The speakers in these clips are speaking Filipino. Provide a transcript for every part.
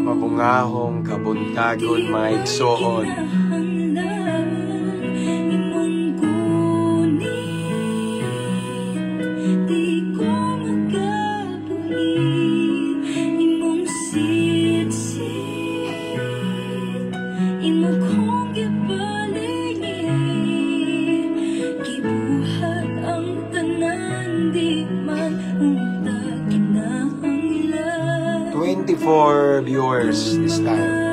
Mabungahong kabuntagon mga igsoon. For viewers this time.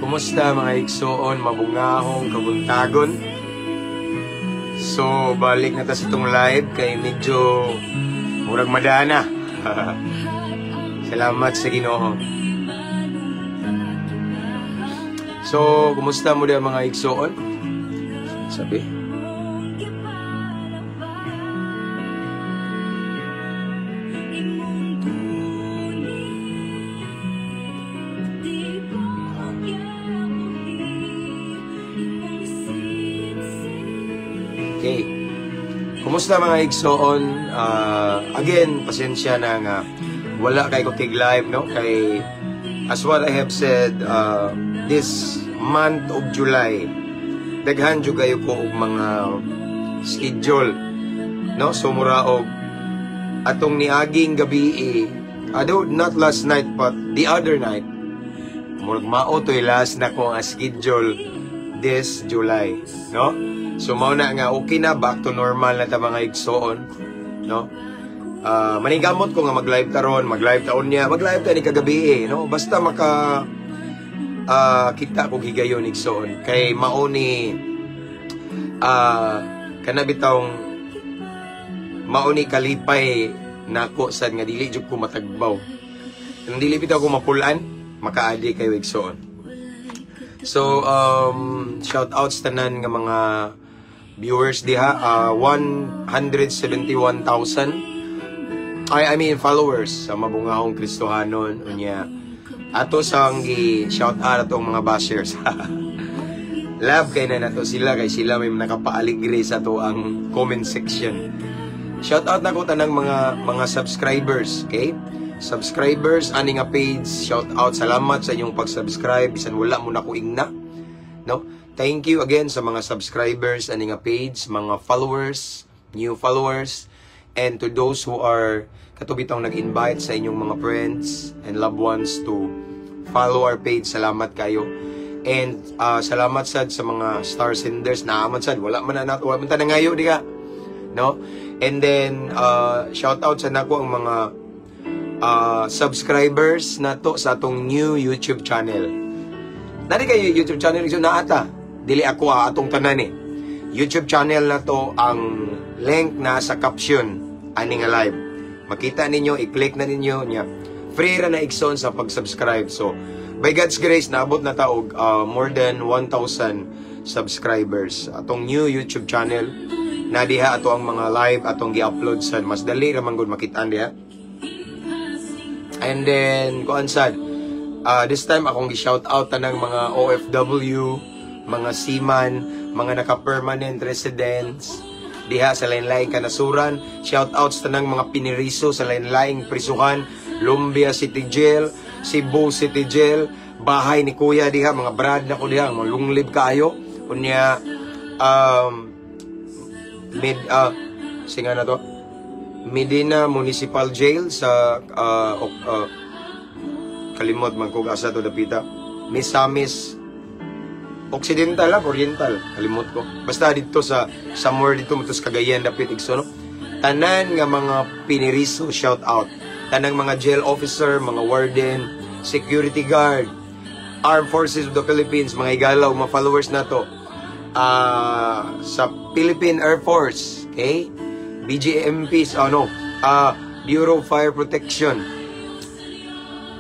Kumusta mga igsoon, mabungahong kabuntagon? So, balik na ta sa itong live kay medyo murag madana. Salamat sa Ginoo. So, kumusta mo din mga igsoon? Sabi? Okay. Kumusta mga igsoon? Again, pasensya na nga wala kay ko tig live, no? Kay as what I have said, this month of July, daghan jud kayo ko og mga schedule, no? So muraog atong niaging gabi not last night but the other night. Murag mao toy last na ko ang schedule this July, no? So mao na nga okay na, back to normal na ta mga igsoon, no? Manigamot ko nga mag-live taron, mag-live taon niya, mag-live ta ni kagabi, no? Basta maka kita ko higayon igsoon kay mao ni kana bitawng mao ni kalipay nako sad nga dili jud ko matagbaw. Ang dili bitaw ko mapulan, makaadi kayo igsoon. So shout outs tanan nga mga viewers diha, 171,000 I mean followers sa Mabungahong Kristohanon unya. Ato sang gi shout out atong mga bashers. Love kay na nato sila kay sila may nakapaaligre sa to ang comment section. Shout out na ko tanang mga subscribers, okay? Subscribers ani nga page, shout out, salamat sa inyong pag-subscribe bisan wala mo na ko ingna, no? Thank you again sa mga subscribers ani nga page, mga followers, new followers, and to those who are katubitang nag-invite sa inyong mga friends and loved ones to follow our page. Salamat kayo. And salamat sad sa mga star senders na aman sad wala man na wala man ta nangayo di ka, no? And then shout out sa nako ang mga subscribers nato sa atong new YouTube channel. Nari kayo YouTube channel iso na ata. Dili ako atong tanan YouTube channel na to, ang link na sa caption ani nga live. Makita ninyo, i-click na ninyo niya. Free ra na igsoon sa pag-subscribe. So, by God's grace, naabot na taog more than 1,000 subscribers. Atong new YouTube channel na diha ato ang mga live atong gi-upload sa mas dali ra man gud makitaan diha. And then kuan sad, this time akong gi-shout out tanang mga OFW, mga seaman, mga naka-permanent residents diha sa lain-laing kanasuran. Shout outs tanang mga piniriso sa lain-laing prisuhan, Lumbia City Jail, Cebu City Jail, bahay ni Kuya diha, mga brad na ko diha, mga lunglib kayo. Unya singa na to, Medina Municipal Jail sa kalimot man ko asa to dapita, Misamis Occidental Oriental, kalimot ko. Basta dito sa somewhere dito mutos Cagayan dapit igso, no? Tanan nga mga piniriso shout out. tanang mga jail officer, mga warden, security guard, Armed Forces of the Philippines, mga igalaw, mga followers na to. Sa Philippine Air Force, okay? BGMPs, Bureau of Fire Protection.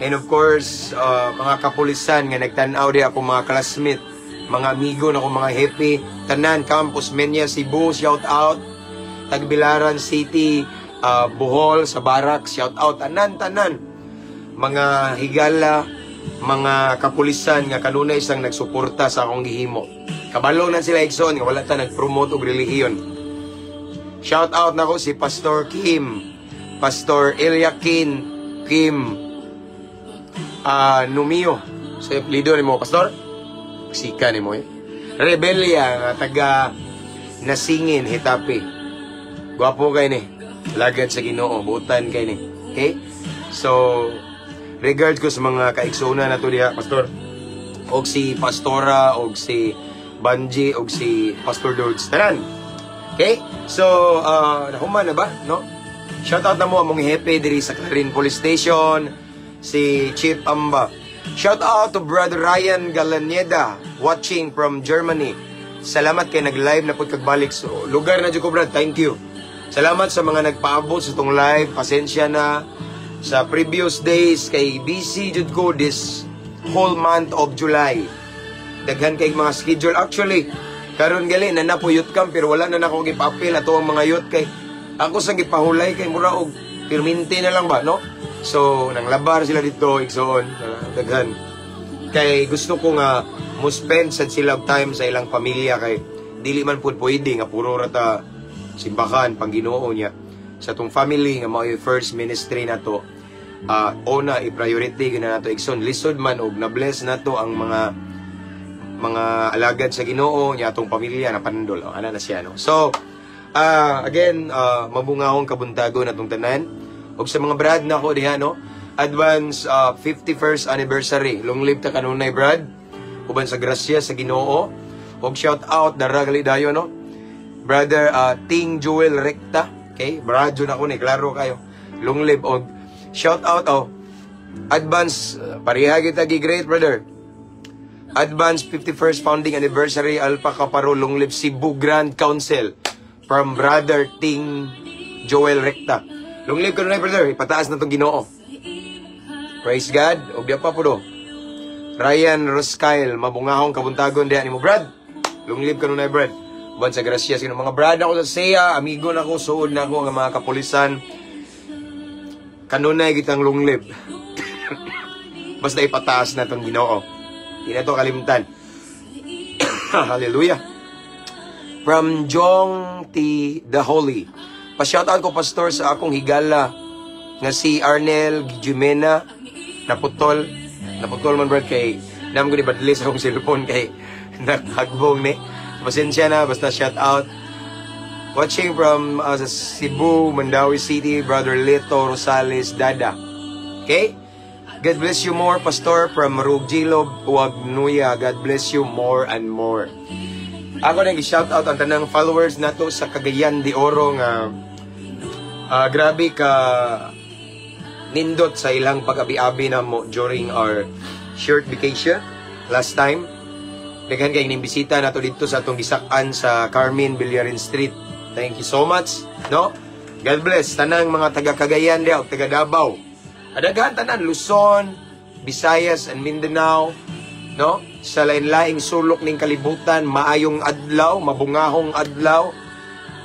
And of course, mga kapulisan nga nagtanaw di ako, mga classmate, mga amigo na ako, mga happy, tanan, Campus Menya, Cebu, shout out. Tagbilaran City, Bohol, sa Barak, shout out. Tanan. Mga higala, mga kapulisan nga kanunay isang nagsuporta sa akong gihimo. Kabalo na sila Ikson nga wala ta nag-promote og relihiyon. Shout out nako si Pastor Kim, Pastor Eliakin Kim Numio. Sa apelyido ni mo, Pastor? Sika ni mo Rebellia nga taga Nasingin, Hitapi. Gwapo kay ni. Lagad sa Ginoo, butan kay ni. Okay? So, regards ko sa mga kaiksona na to diha, Pastor. Og si Pastora, og si Banji, og si Pastor Dords. Tanan. Okay? So, nahuman na ba? No? Shoutout na mo among hepe diri sa Clarin Police Station, si Chief Amba. Shoutout to Brother Ryan Galaneda, watching from Germany. Salamat kay nag-live na po kagbalik. So, lugar na dyan ko, Brad. Thank you. Salamat sa mga nagpaabot sa itong live. Pasensya na. Sa previous days, kay busy jud ko this whole month of July. Daghan kay mga schedule. Actually, karon gali na po youth camp pero wala na nako gipapil ato ang mga youth kay ako sang gipahulay kay mura og perminti na lang ba, no? So, nang labar sila dito igsoon, daghan. Kay gusto ko nga mo spend sad sila og time sa ilang pamilya kay dili man pud pwede nga puro rata simbahan pang Ginoo niya. Sa tong family nga mao first ministry na to, una i-priority gina nato Ikson, lisod man og na-bless nato ang mga alagad sa Ginoo niya atong pamilya na panandol. Ana na siya, no? So, again, mabungahong kabuntago natong tanan. Og sa mga brad na ko diha, no? Advance 51st anniversary. Long live ta kanunay, brad. Uban sa grasya sa Ginoo. Og shout out daragali dayo, no? Brother Ting Joel Recta. Okay, Bradyo na ko ni, klaro kayo. Long live og shout out advance pareha kita great brother. Advance 51st founding anniversary Alpha Kaparo Long live Cebu Grand Council from Brother Ting Joel Recta. Long live ka na brother, ipataas na tong Ginoo. Praise God. Og diya pa po do. Ryan Roskyle, mabungahong kabuntagon diha nimo Brad. Long live ka na Brad. Ban sa grasya sino mga brad ako sa SEA, amigo na ko, suod na ko ang mga kapulisan. Kanunay gitang long live. Basta ipataas na itong Ginoo. Hindi na ito kalimtan. Hallelujah. From Jong T. The Holy. Pa-shoutout ko, Pastor, sa akong higala nga si Arnel Jimena naputol man brad kay naman ko ni badli sa akong cellphone kay naghagbong ni. Pasensya na, basta shout out. Watching from Cebu, Mandawi City, Brother Lito Rosales Dada. Okay? God bless you more, Pastor, from Rugjilob, Huagnuya. God bless you more and more. Ako nang i-shout out ang tanang followers na to sa Cagayan de Oro nga grabe ka nindot sa ilang pag-abi-abi na mo during our short vacation last time. Daghan kay inimbisita nato dito sa atong gisak-an sa Carmen Villarin Street. Thank you so much, no? God bless tanang mga taga Cagayan diaw, taga Davao. Adaghan tanan Luzon, Visayas and Mindanao, no? Sa lain-laing sulok ning kalibutan, maayong adlaw, mabungahong adlaw.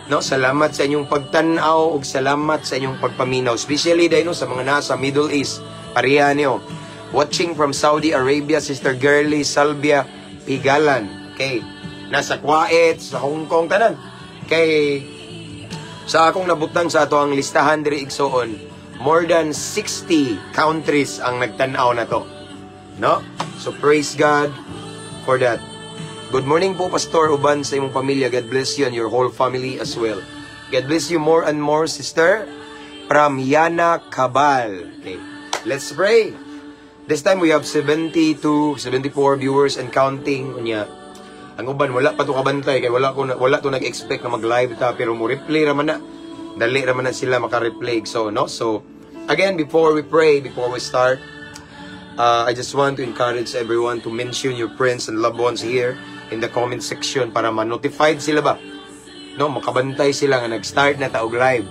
No, salamat sa inyong pagtan-aw ug salamat sa inyong pagpaminaw, especially dahil sa mga nasa Middle East. Pareha niyo. Watching from Saudi Arabia, Sister Girly Salvia Pigalan. Okay. Nasa Kuwait, sa Hong Kong, tanan. Kay sa akong nabutang sa ato ang listahan diri igsoon, more than 60 countries ang nagtan-aw na to. No? So praise God for that. Good morning po, Pastor, uban sa imong pamilya. God bless you and your whole family as well. God bless you more and more, sister. From Yana Cabal. Okay. Let's pray. This time we have 72, 74 viewers and counting. Unya. Ang uban wala pa to kabantay kay wala to nag-expect na mag-live ta pero mo replay ra man na. Dali ra man na sila maka-replay so no. So Again, before we pray, before we start, I just want to encourage everyone to mention your friends and loved ones here in the comment section para ma-notified sila ba? No, makabantay sila nga nag-start na taog live.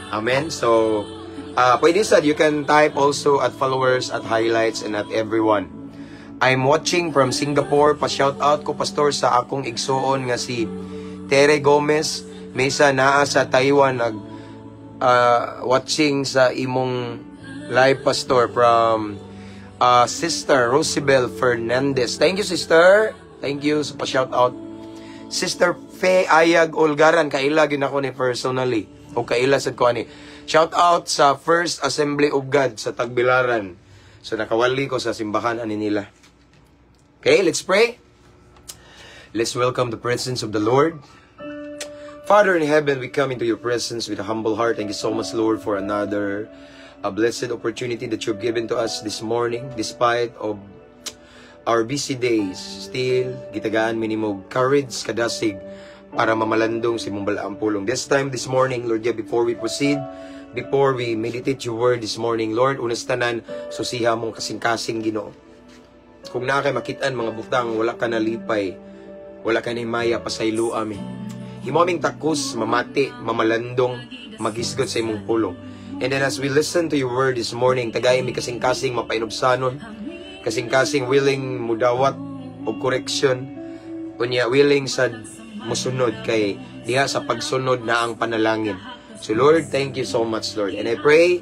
Amen. So, pwede sad, you can type also at followers, at highlights, and at everyone. I'm watching from Singapore. Pa-shout out ko, pastor, sa akong igsoon nga si Tere Gomez. Mesa naa sa Taiwan nag watching sa imong live, pastor, from Sister Rosibel Fernandez. Thank you, sister. Thank you sa pa-shout out. Sister Fe Ayag Olgaran, kaila gid ako ni personally. O kaila sad ko ani. Shout out sa First Assembly of God sa Tagbilaran. So nakawali ko sa simbahan ani nila. Okay, let's pray. Let's welcome the presence of the Lord. Father in heaven, we come into your presence with a humble heart. Thank you so much, Lord, for another blessed opportunity that you've given to us this morning. Despite of our busy days, still, gitagaan minimog courage, kadasig, para mamalandong si mong balaang pulong. This morning, Lord, before we proceed, before we meditate your word this morning, Lord, unas tanan, susiha mong kasing-kasing, Ginoo. Kung na kay makitaan mga butang, wala ka nalipay, wala ka na maya, pasaylo amin. Himaming takos, mamati, mamalandong, magisgot sa imong pulong. And then as we listen to your word this morning, tagay mi kasing-kasing mapainubsanon, kasing-kasing willing mudawat o correction, kunya willing sa musunod kay diha sa pagsunod na ang panalangin. So Lord, thank you so much, Lord. And I pray,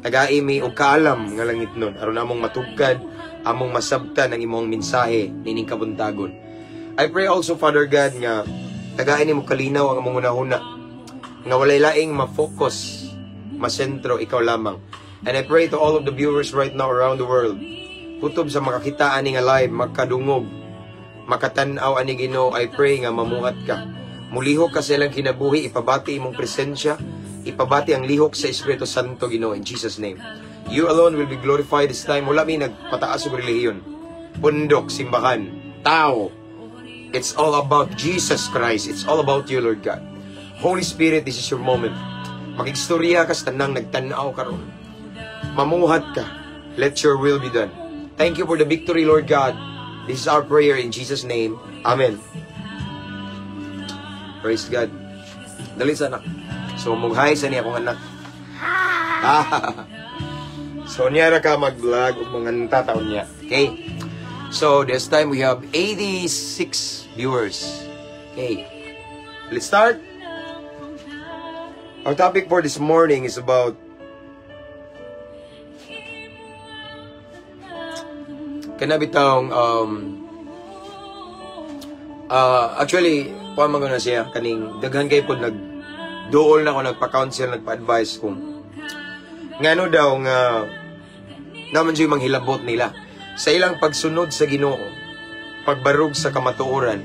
tagay mi og kaalam nga langit nun, aron among matugkad, among masabtan ang imong mensahe nining kabuntagon. I pray also, Father God, nga tagain nimo kalinaw ang among unahuna, nga walay laing ma-focus, masentro, ikaw lamang. And I pray to all of the viewers right now around the world, kutob sa makakitaan ni nga live, magkadungog, makatanaw ani Ginoo, I pray nga mamuhat ka. Mulihok ka sa ilang kinabuhi, ipabati imong presensya, ipabati ang lihok sa Espiritu Santo, Ginoo, in Jesus' name. You alone will be glorified this time. Wala mi nagpataas og relihiyon, pundok, simbahan, tao. It's all about Jesus Christ. It's all about you, Lord God. Holy Spirit, this is your moment. Mag-istorya ka sa tanang nagtanaw karon. Mamuhat ka. Let your will be done. Thank you for the victory, Lord God. This is our prayer in Jesus' name. Amen. Praise God. Dali sa anak. So, mughay sa niya akong anak. So, niya ka mag-vlog o mga tataon niya. Okay? So, this time we have 86 viewers. Okay. Let's start. Our topic for this morning is about kanabitang actually, paano na siya kaning daghan kay pod nagduol na ako, nagpa-counsel, nagpa-advise kung ngano daw nga naman siya manghilabot nila sa ilang pagsunod sa Ginoo, pagbarug sa kamatuoran,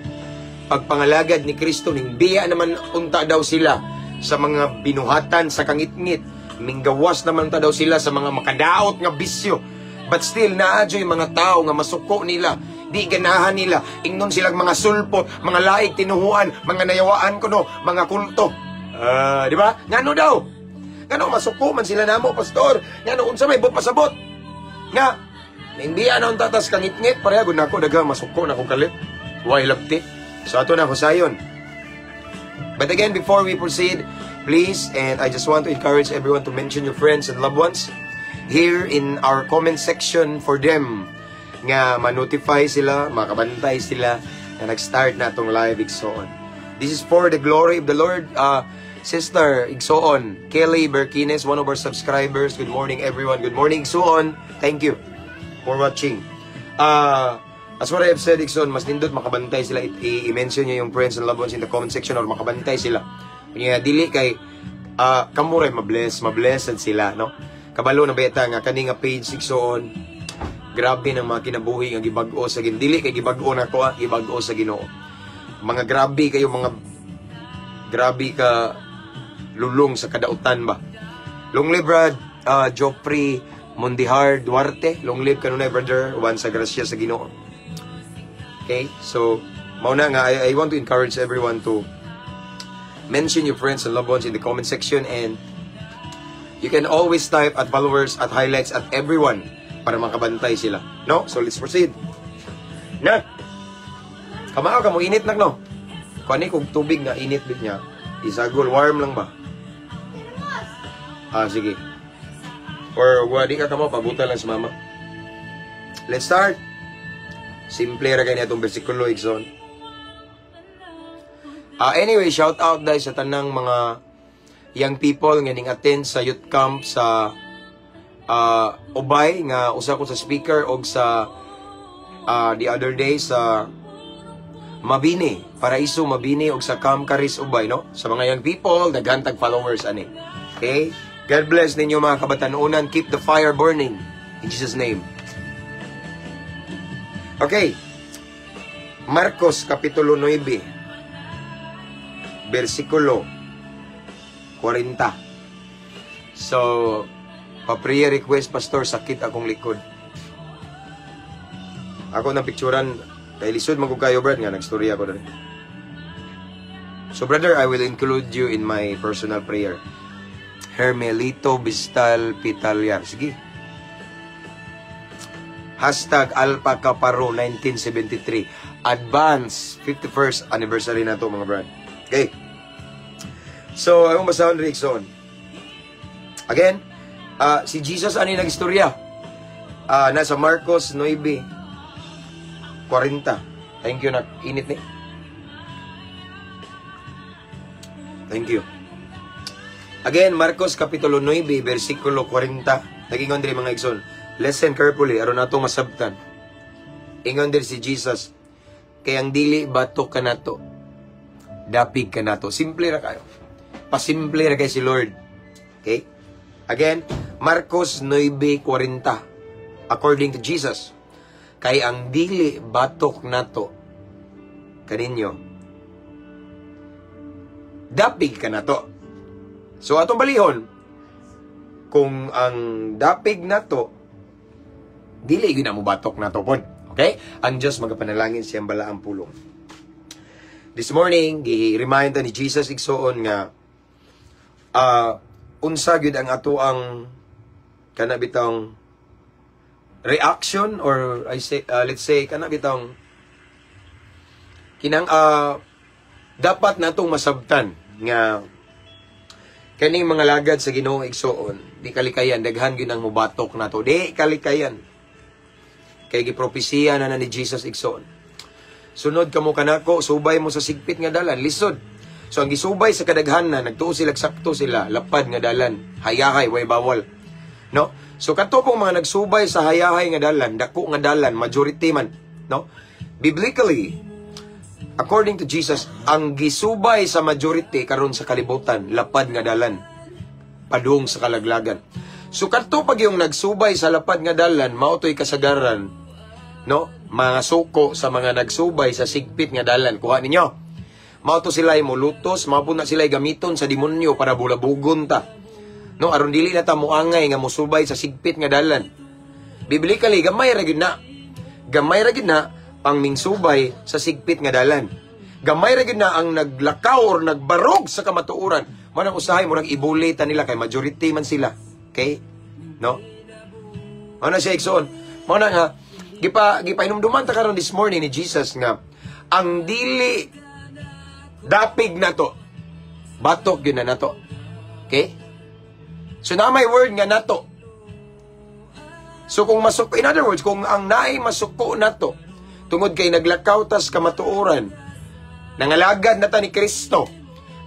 pagpangalagad ni Kristo, ning biya naman unta daw sila sa mga binuhatan sa kangitngit, minggawas naman ta daw sila sa mga makadaot nga bisyo. But still, naadyo yung mga tao nga masuko nila, di ganahan nila, ingnon silang mga sulpot, mga laig, tinuhuan, mga nayawaan ko no, mga kulto. Di ba? Ngano daw? Ngano masuko man sila namo, pastor? Ngano unsa may pasabot? Nga, hindi na ang tatas kangit-ngit, pareha gud nako daghang masuko na kong kalit. Way labti. So ato na ko sayon. But again, before we proceed, please, and I just want to encourage everyone to mention your friends and loved ones here in our comment section for them nga ma-notify sila, makabantay sila na nag-start na itong live Igsoon. This is for the glory of the Lord. Sister Igsoon, Kelly Berkines, one of our subscribers. Good morning, everyone. Good morning, Igsoon. Thank you for watching. As what I have said, Igsoon, mas nindot makabantay sila. I-mention nyo yung friends and loved ones in the comment section or makabantay sila. Kaya dili kay kamuray mablessed sila, no? Kabalo na beta nga kani nga page Igsoon, grabe ng mga kinabuhi nga gibag-o sa Ginoo. Dili kay gibag-o na ko, gibag-o sa Ginoo. Mga grabe kayo, mga grabe ka lulong sa kadautan ba. Long live Brad Joffrey Mondihar Duarte. Long live kanunay, brother. One sa grasya sa Ginoo. Okay? So, mauna nga, I want to encourage everyone to mention your friends and loved ones in the comment section and You can always type at followers at highlights at everyone para makabantay sila. No? So let's proceed. Na. Kamao ka mo init nak no. Kani kung tubig nga init bit niya, isagol warm lang ba? Sige. Or wadi ka kamo pabuta lang sa mama. Let's start. Simple ra kay nitong bersikulo igsoon. Anyway, shout out dahil sa tanang mga young people nga ning attend sa youth camp sa Ubay nga usa ko sa speaker og sa the other day sa Mabini, Paraiso Mabini og sa Camp Caris Ubay, no? Sa mga young people, daghan tag followers ani. Okay? God bless ninyo mga kabatanunan. Keep the fire burning in Jesus name. Okay. Marcos kapitulo 9 versikulo 40. So, pa-prayer request, Pastor, sakit akong likod. Ako na picturean, kay lisod magug kayo, Brad, nga nagstorya ako dali. So, brother, I will include you in my personal prayer. Hermelito Bistal Pitalyar. Sige. Hashtag Alpha Caparo 1973. Advance 51st anniversary na to, mga Brad. Okay. So, ang basahon Rickson. Again, si Jesus ani nagistorya. Nasa Marcos 9:40. Thank you, nak. Init ni. Thank you. Again, Marcos kapitulo 9, versikulo 40. Nag-ingon diri mga igsoon. Listen carefully, aron nato masabtan. Ingon diri si Jesus, kayang dili batok ka nato. Dapig ka nato. Simple ra kayo. Pasimple ra kay si Lord. Okay? Again, Marcos 9:40. According to Jesus, kay ang dili batok nato kaninyo. Dapig ka nato. So atong balihon, kung ang dapig nato dili gyud na mo batok nato pod. Okay? Ang Dios magapanalangin siyang balaang pulong. This morning, gi-remind ni Jesus igsoon nga unsa gyud ang ato ang kanabitang reaction or let's say kanabitang kinang dapat natong masabtan nga kaning mga lagad sa Ginoo igsoon di kalikayan daghan gyud ang mubatok nato di kalikayan kay gipropesiya na ni Jesus igsoon. Sunod kamo kanako, subay mo sa sigpit nga dalan, lisod. So ang gisubay sa kadaghanan, nagtuo sila sakto sila, lapad nga dalan, hayahay way bawal. No? So kato pong mga nagsubay sa hayahay nga dalan, dako nga dalan, majority man, no? Biblically, according to Jesus, ang gisubay sa majority karon sa kalibutan, lapad nga dalan, padung sa kalaglagan. So kato pag yung nagsubay sa lapad nga dalan, mao toy kasagaran, no? Mga suko sa mga nagsubay sa sigpit nga dalan. Kuha ninyo. Mao to sila mulutos, mao po na sila gamiton sa demonyo para bulabugon ta. No, aron dili na ta moangay nga mosubay sa sigpit nga dalan. Biblically gamay ra gyud na. Gamay ra gyud na ang mingsubay sa sigpit nga dalan. Gamay ra gyud na ang naglakaw or nagbarog sa kamatuoran. Mao nang usahay mo nang ibulita nila kay majority man sila. Okay? No? Mao na siya igsoon. Mao na nga gipainumduman ta karon this morning ni Jesus nga ang dili dapig na to batok yun na nato. Okay? So na may word nga nato. So kung masuko, in other words, kung ang naay masuko nato tungod kay naglakaw tas kamatuoran, nangalagad na ta ni Kristo,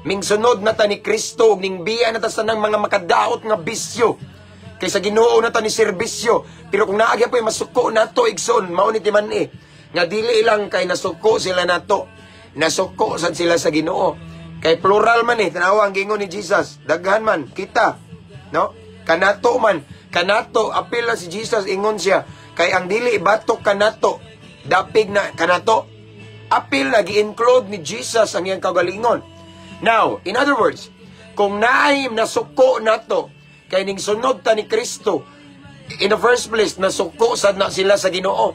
mingsunod na ta ni Kristo, ning biya na ta sa nang mga makadaot nga bisyo, kaysa Ginoo na ta ni serbisyo. Pero kung naagya po yung masuko nato, igsoon, maunit man nga dili lang kay nasuko sila nato, nasuko sad sila sa Ginoo. Kay plural man tanawa ang gingon ni Jesus, daghan man, kita, no? Kanato man, kanato, apil na si Jesus, ingon siya, kay ang dili batok kanato, dapig na kanato, apil na, gi-include ni Jesus ang iyang kagalingon. Now, in other words, kung naay nasuko nato, kay ning sunod ta ni Kristo, in the first place, nasuko sad na sila sa Ginoo.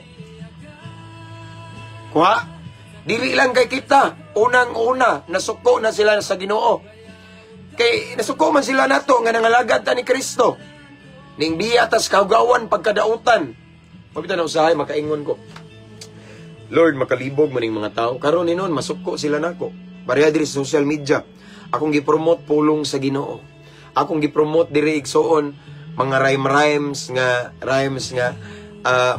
Kuha? Dili lang kay kita, unang-una, nasuko na sila sa Ginoo. Kay nasuko man sila nato nga nangalagad ta ni Kristo. Ning biya tas kaugawan pagkadautan. Mabita na usahay makaingon ko. Lord, makalibog maning mga tao. Karon inon masuko sila nako. Pareha diri sa social media. Akong gi-promote pulong sa Ginoo. Akong gi-promote diri igsoon mga rhymes nga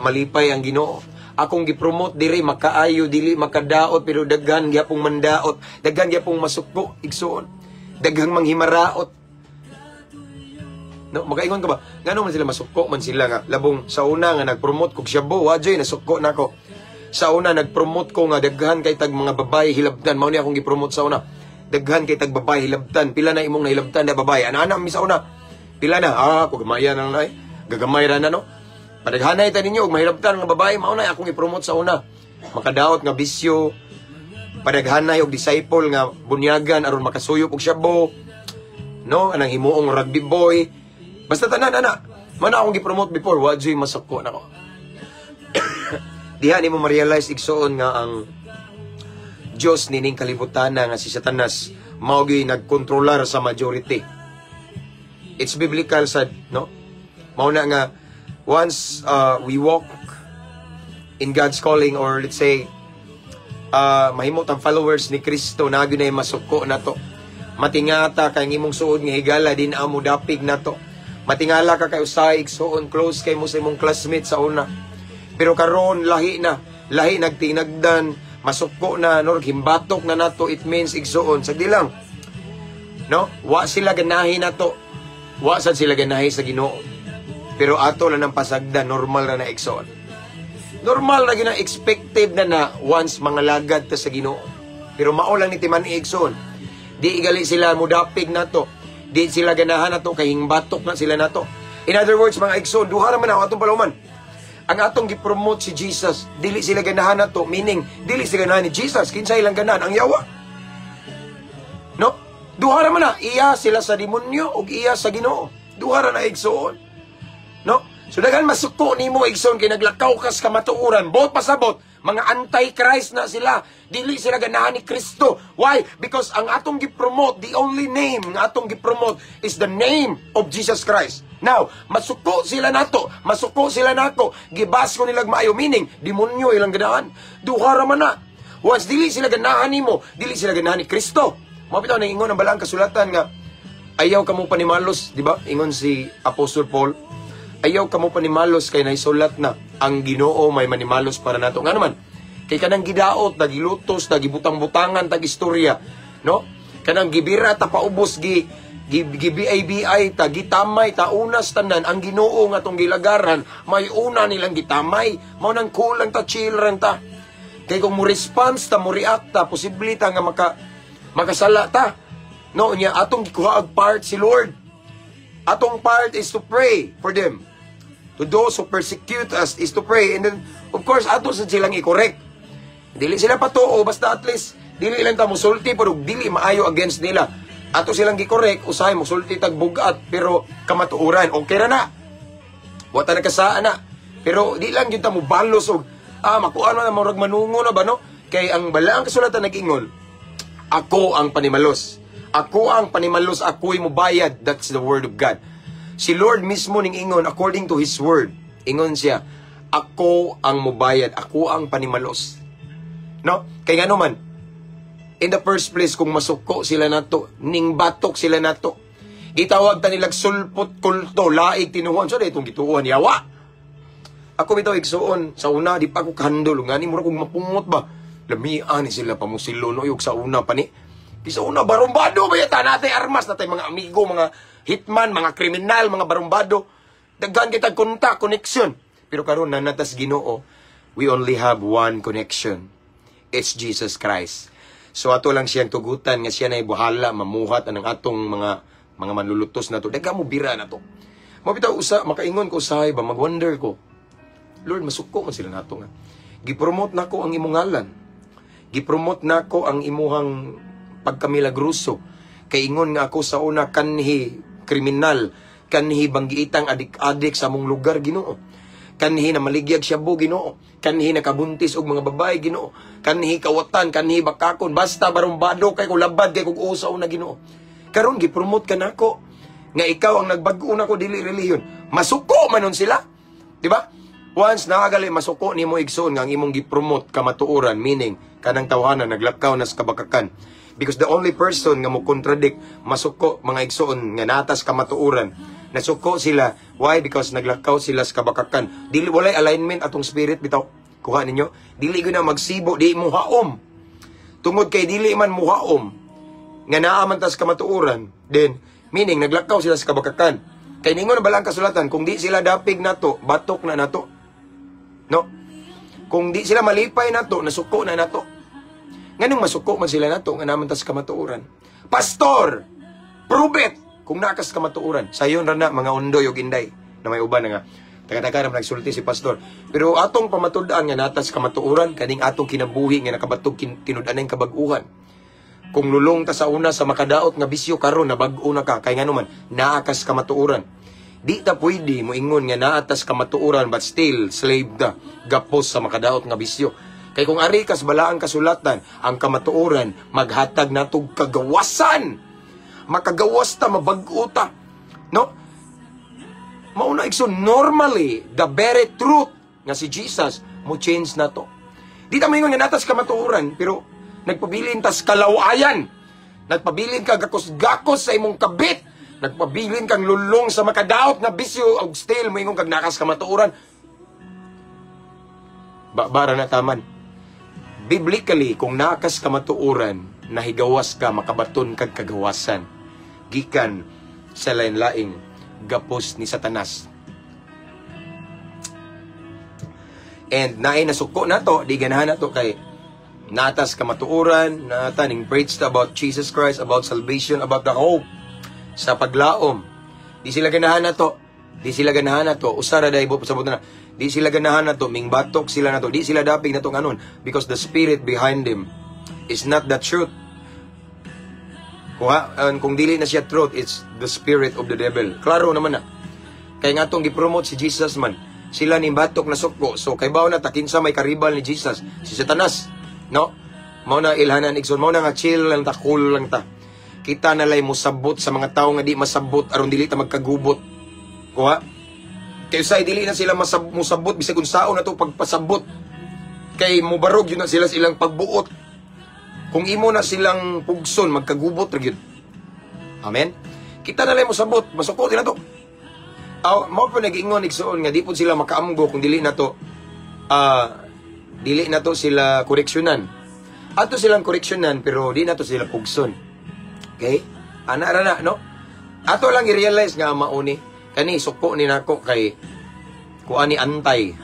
malipay ang Ginoo. Akong gi-promote diri makaayo dili makadaot pero daghan gyapong mandaot, daghan gyapong masuko igsoon. Daghang manghimaraot. No, makaingon ka ba? Ngano man sila masuko man sila nga labong sa una nga nag-promote kog Shabu, wajoy nasuko nako. Sa una nag-promote ko nga daghan kay tag mga babae hilabtan, mao ni akong gi-promote sa una. Daghan kay tag babae hilabtan, pila na imong nahilabtan na babae. Ana mi sa una. Pila na? Kung gamaya na lang gagamay ra na no. Padaghanay ta ninyo og mahilabtan nga babae, mao na akong i-promote sa una. Makadaot nga bisyo, padaghanay og disciple nga bunyagan aron makasuyop og Shabu. No, anang himuong rugby boy. Basta tanan ana. Mana akong gi-promote before, wajoy masako nako. Diha nimo ma-realize igsoon nga ang Dios nining kalibutan nga si Satanas mao gyud nagkontrolar sa majority. It's biblical sad, no? Mao na nga once we walk in God's calling, or let's say mahimot ang followers ni Kristo na gyud na masuko nato. Matingata kay imong suod nga higala din amo dapig nato. Matingala ka kay usahay igsoon close kay mo sa imong classmate sa una. Pero karon lahi nagtinagdan, masuko na, no, himbatok na nato, it means igsoon. Sagdi lang. No? Wa sila ganahi nato. Wa sad sila ganahi sa Ginoo. Pero ato lang ang pasagdan, normal na igsoon. Normal na expected na once mga lagad ta sa Ginoo. Pero mao lang ni timan igsoon. Di igali sila mudapig nato. Di sila ganahan nato kay himbatok na sila nato. In other words, mga igsoon, duha naman ako atong paluman. Ang atong gipromote si Jesus, dili sila ganahan nato, meaning dili sila ganahan ni Jesus, kinsa ilang ganahan ang yawa. No? Duha ra man na iya sila sa demonyo ug iya sa Ginoo. Duha ra na igsoon. No? So daghan masuko nimo igsoon kay naglakaw kas kamatuoran, bot pasabot, mga anti-Christ na sila. Dili sila ganahan ni Kristo. Why? Because ang atong gipromote, the only name nga atong gipromote is the name of Jesus Christ. Now, masuko sila nato, masuko sila nako, gibas ko nilag maayo, meaning, demonyo ilang ganahan. Duha ra man na. Once dili sila ganahan nimo, dili sila ganahan ni Kristo. Mapitaw na ingon ang balang kasulatan nga, ayaw kamo panimalos, di ba? Ingon si Apostle Paul, ayaw kamo panimalos kay naisulat na, ang Ginoo may manimalos para nato. Nga naman, kay kanang gidaot, nagilutos, nagibutang-butangan, tag-istorya, no? Kanang gibira, tapaubos, gibiay-biay ta, gitamay ta, unas tanan, ang Ginoo nga tong gilagaran, may una nilang gitamay, mao nang kulang ta, children ta. Kay kung mo response ta, mo react ta, posible ta nga makasala ta. No, niya atong gikuha og part si Lord. Atong part is to pray for them. To those who persecute us is to pray. And then, of course, ato sa silang i-correct. Dili sila patuo, basta at least, dili lang ta musulti, pero dili maayo against nila. Ato silang gi-correct, usahay mo, sulti tagbugat, pero kamatuuran, okay ra na. Wata na kasaan na. Pero di lang yun ta mo balos og, makuha na marag manungo na ba, no? Kay ang balaang kasulatan nag-ingon, ako ang panimalos. Ako ang panimalos, ako'y mubayad. That's the word of God. Si Lord mismo ning ingon, according to His word, ingon siya, ako ang mubayad, ako ang panimalos. No? Kaya nga naman, in the first place, kung masuko sila nato, ning batok sila nato, gitawag ta nilag sulpot kulto, laig tinuhon. So, itong gituon, yawa. Ako bitaw igsuon, sa una, di pa ako kahandol. Nga ni, mura kong mapungot ba? Lamian ni sila pamusilo, no? Yung sa una pa ni. Di sa una, barumbado ba yata natin armas, natin mga amigo, mga hitman, mga kriminal, mga barumbado. Daghan kita kontak, connection. Pero karon na natas Ginoo, we only have one connection. It's Jesus Christ. So ato lang siyang tugutan nga siya na ibuhala, mamuhat anang atong mga manlulutos na to. Daga mo bira na to. Mabitaw makaingon ko usahay ba, mag-wonder ko. Lord, masuko man sila nato nga. Gipromote nako ang imong ngalan. Gipromote nako ang imuhang pagkamilagruso. Kay ingon nga ako sa una kanhi kriminal, kanhi banggiitang adik-adik sa among lugar, Ginoo. Kanhi na maligyag Shabu, Ginoo. Kanhi na kabuntis og mga babae, Ginoo. Kanhi kawatan, kanhi bakakon, basta barumbado kay kulabad kay kung usaw na, Ginoo. Karon gi-promote ka nako nga ikaw ang nagbag-o nako dili relihiyon. Masuko manon sila. Di ba? Once nakagali masuko nimo igsoon nga ang imong gi-promote kamatuoran, meaning kanang tawhanan naglakaw na sa kabakakan. Because the only person nga mo contradict masuko mga igsoon nga natas kamatuoran, nasuko sila. Why? Because naglakaw sila sa kabakakan. Dili walay alignment atong spirit bitaw. Kuha ninyo. Dili gyud na magsibo, di mo haom. Tungod kay dili man mo haom nga naa man tas kamatuoran, then meaning naglakaw sila sa kabakakan. Kay ningon balang kasulatan, kung di sila dapig nato, batok na nato. No? Kung di sila malipay nato, nasuko na nato. Nganong masuko man sila nato nga naman tas kamatuoran. Pastor, prove it kung nakas kamatuoran. Sayon ra na mga undoy ug inday na may uban nga taga-taga na nagsulti si pastor. Pero atong pamatud-an nga natas kamatuoran kaning atong kinabuhi nga nakabatog tinud-anay kabag-uhan. Kung lulong ta sa una sa makadaot nga bisyo karon na bag-o na ka kay ngano man naakas kamatuoran. Di ta pwede mo ingon nga naatas kamatuoran but still slave ta gapos sa makadaot nga bisyo. Kay kung ari kas balaang kasulatan, ang kamatuoran maghatag natog kagawasan. Makagawas ta, mabag-o ta. No? Mauna igsoon, normally, the very truth nga si Jesus mo change na to. Di ta maingon nga natas kamatuoran, pero nagpabilin tas kalawayan. Nagpabilin ka gakos-gakos sa imong kabit. Nagpabilin kang lulong sa makadaot nga bisyo og still mo ingon kag nakas kamatuoran. Bara na taman. Biblically, kung nakas kamatuoran, nahigawas ka, makabaton kag kagawasan. Gikan sa lain-laing gapos ni Satanas. And naay nasuko na to, di ganahan na to kay natas kamatuoran, nataning preached about Jesus Christ, about salvation, about the hope sa paglaom. Di sila ganahan na to. Di sila ganahan na to. Usara dahil po sabot na. Di sila ganahan na to. Mingbatok sila na to. Di sila dapig na to nganon. Because the spirit behind them is not the truth. Kung dili na siya truth, it's the spirit of the devil. Klaro naman na. Kaya nga tong gipromote si Jesus man. Sila ni batok na suko. So kay bawo na takinsa may karibal ni Jesus. Si Satanas. No? Mao na ilhanan igsoon. Mao na nga chill lang ta, cool lang ta. Kita nalay musabot sa mga tao nga di masabot aron dili ta magkagubot. Kuha? Kaya usay dili na sila musabot bisag unsaon na to pagpasabot. Kay mubarog yun na sila silang pagbuot. Kung imo na silang pugson, magkagubot ra gyud. Amen? Kita na lang musabot, masuko sila to. Mao pa nag-ingon igsoon nga di po sila makaamgo kung dili na to sila koreksyonan. Ato silang koreksyonan pero di na to sila pugson. Okay? Ana ra na, no? Ato lang i-realize nga mauni kani suko ni nako kay kuan ni antay.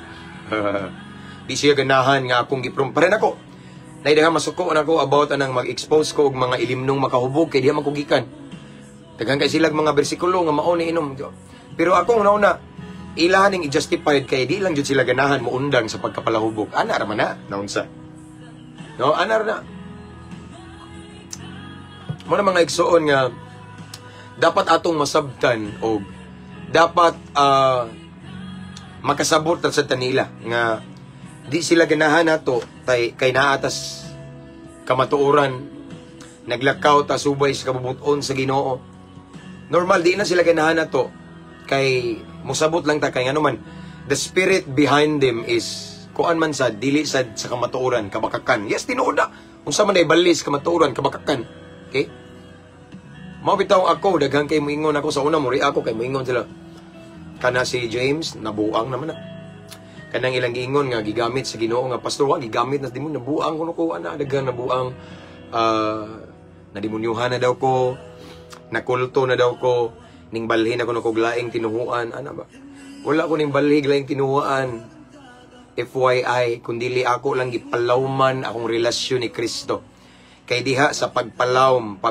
Di siya ganahan nga akong giprom. Pare nako. Naidaha masuko nako about anang mag-expose ko og mga ilimnong makahubog kay diha makugikan. Daghang kay sila mga bersikulo nga mao ni inom. Pero akong nauna ilahan ning i-justified kay di lang jud sila ganahan mo undang sa pagkapalahubog. Ana ra man na naunsa. No, ana ra na. Mo na mga igsoon nga dapat atong masabtan og dapat makasabot sa tanila nga di sila ganahan nato kay naatas kamatuoran naglakaw ta subay sa kabubuton sa Ginoo. Normal di na sila ganahan nato kay musabot lang ta kay ano man the spirit behind them is kuan man sa dili sa kamatuoran kabakakan. Yes, tinuod na unsa man ay balis kamatuoran kabakakan. Okay? Mao bitaw ako daghang kay moingon ako sa una mo ako kay moingon sila. Kana si James nabuang naman na. Kanang ilang ingon nga gigamit sa Ginoo nga pastor wa gigamit na di mo nabuang kuno ko ana daghang nabuang nadimunyuhan na daw ko, nakulto na daw ko, ning balhin ako no kog laing tinuhuan ana ba. Wala ko ning balhin laing tinuhuan. FYI kundili ako lang gipalawman akong relasyon ni Kristo. Kay diha sa pagpalawm,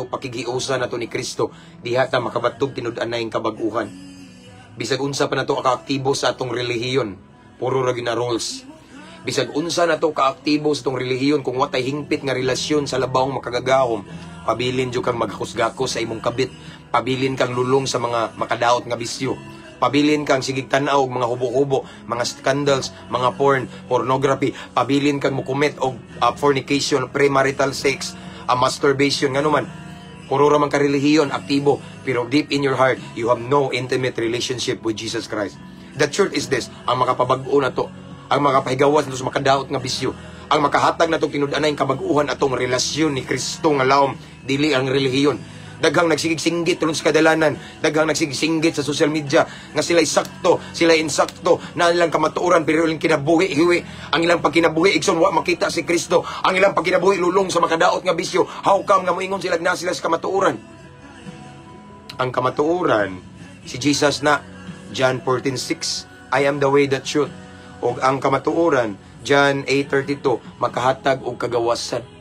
pakigiusan nato ni Kristo, diha ta makabatog tinud-anay ang kabag-uhan. Bisag unsa pa nato kaaktibo sa atong relihiyon, puro ra gyud na rules. Bisag unsa nato kaaktibo sa atong relihiyon kung watay hingpit nga relasyon sa labawong makagagahom, pabilin jud kang maghusgakos sa imong kabit, pabilin kang lulong sa mga makadaot nga bisyo. Pabilin kang sigig tanaw og mga hubo-hubo, mga scandals, mga pornography. Pabilin kang mukumit og fornication, premarital sex, masturbation, ngano man. Puro ramang karelihiyon, aktibo, pero deep in your heart, you have no intimate relationship with Jesus Christ. The truth is this, ang makapabag-o na to, ang makapahigawas na to sa makadaot nga bisyo, ang makahatag na to kinudanay ang kabag-uhan atong relasyon ni Kristo nga laom, dili ang relihiyon. Daghang nagsigig-singgit ron sa kadalanan, daghang nagsigig-singgit sa social media, nga sila sakto, sila insakto, na ilang kamatuoran, pero ilang kinabuhi, hiwi, ang ilang pagkinabuhi, ikson, wa makita si Kristo, ang ilang pagkinabuhi, lulong sa makadaot nga bisyo, how come nga moingon sila na sila sa kamatuoran? Ang kamatuoran, si Jesus na, John 14:6, I am the way, the truth. O ang kamatuoran, John 8:32, makahatag o kagawasan.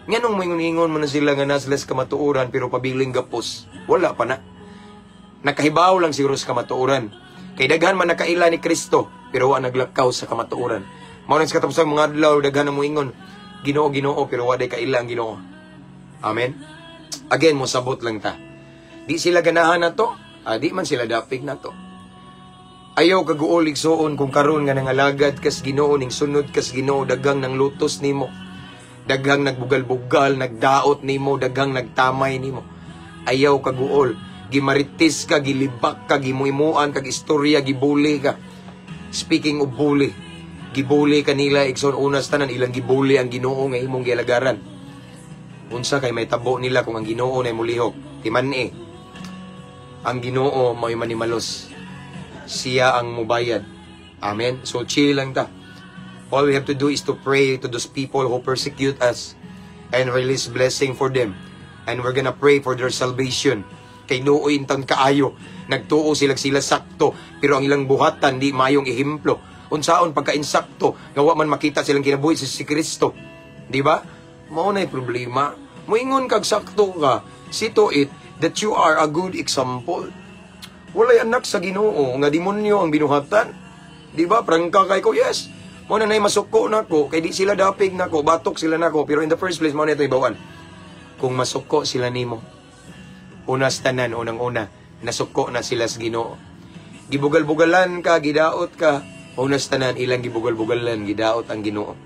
Nganong moingon-ingon mo na sila nga na sila sa kamatuoran pero pabiling gapos? Wala pa na. Nakahibaw lang siguro sa kamatuoran. Kay daghan man nakaila ni Kristo pero wa naglakaw sa kamatuoran. Mao nang sa katapusang mga adlaw daghan na moingon, Ginoo, Ginoo, pero wa day kaila ang Ginoo. Amen. Again, mo sabot lang ta. Di sila ganahan na to, di man sila dapig na to. Ayaw kaguolig soon kung karon nga nangalagad kas Ginoo ning sunod kas Ginoo dagang nang lutos nimo. Daghang nagbugal-bugal, nagdaot nimo, daghang nagtamay nimo. Ayaw kaguol, gimaritis ka, gilibak ka, gimuimuan kag istorya, gibuli ka. Speaking of bully, gibuli ka nila igsoon unas tanan ilang gibuli ang Ginoo nga imong gialagaran. Unsa kay may tabo nila kung ang Ginoo nay mulihok, timan-e. Ang Ginoo may manimalos. Siya ang mubayad. Amen. So chill lang ta. All we have to do is to pray to those people who persecute us and release blessing for them. And we're gonna pray for their salvation. Kay nooy intan kaayo, nagtuo sila sakto, pero ang ilang buhatan di mayong ehemplo. Unsaon pagka-insakto, nga wa man makita silang kinabuhi si Kristo. Di ba? Mao nay problema. Moingon kag sakto ka, see to it that you are a good example. Walay anak sa Ginoo nga demonyo ang binuhatan. Di ba? Prangka kay ko, yes. Mo na nay masuko nako, kay di sila dapig nako, batok sila nako, pero in the first place mo na ito ibawan. Kung masuko sila nimo, unas tanan, unang-una, nasuko na sila sa Ginoo. Gibugal-bugalan ka, gidaot ka, unas tanan, ilang gibugal-bugalan, gidaot ang Ginoo.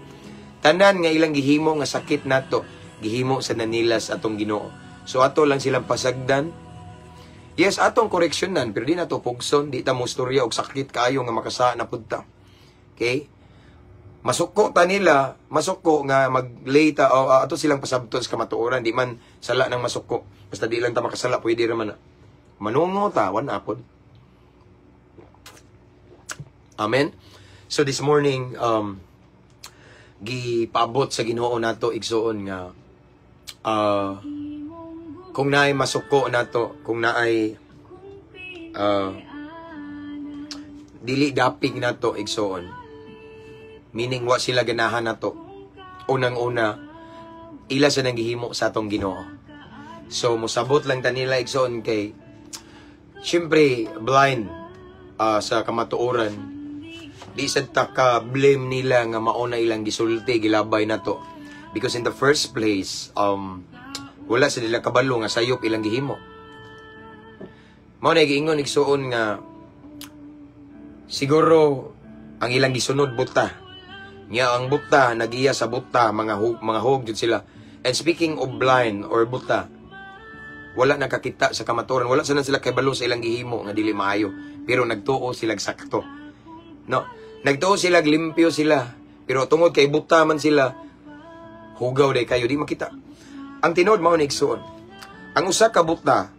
Tanan nga ilang gihimo nga sakit nato, gihimo sa nanilas atong Ginoo. So ato lang silang pasagdan. Yes, atong koreksyonan, pero di na to pugson, di ta mo storya og sakit kaayo nga makasa na pudta. Okay? Masuko ta nila, masuko nga mag-late o ato silang pasabton sa kamatuoran, di man sala ng masuko. Basta di lang ta makasala, pwede raman na. Manungo ta, wan apod. Amen? So this morning, gipaabot sa Ginoo nato igsoon nga kung naay masuko nato, kung naay dili dapig nato igsoon. Meaning, wa sila ganahan na to. Unang-una, ila sa nanggihimo sa atong Ginoo. So, musabot lang ta nila igsoon kay, syempre, blind sa kamatuoran. Di sad ta ka blame nila nga mauna ilang gisulti, gilabay na to. Because in the first place, wala sa nila kabalo nga sayop ilang gihimo. Mao na giingon igsoon nga, siguro, ang ilang gisunod buta. Nga ang buta, nagiya sa buta, mga hug jud sila. And speaking of blind or buta, wala nakakita sa kamatuoran, wala sana sila kabalo sa ilang gihimo nga dili maayo, pero nagtuo sila sakto. No, nagtuo sila, limpyo sila, pero tungod kay buta man sila, hugaw day kayo, di makita. Ang tinod mao ni igsoon. Ang usa ka buta,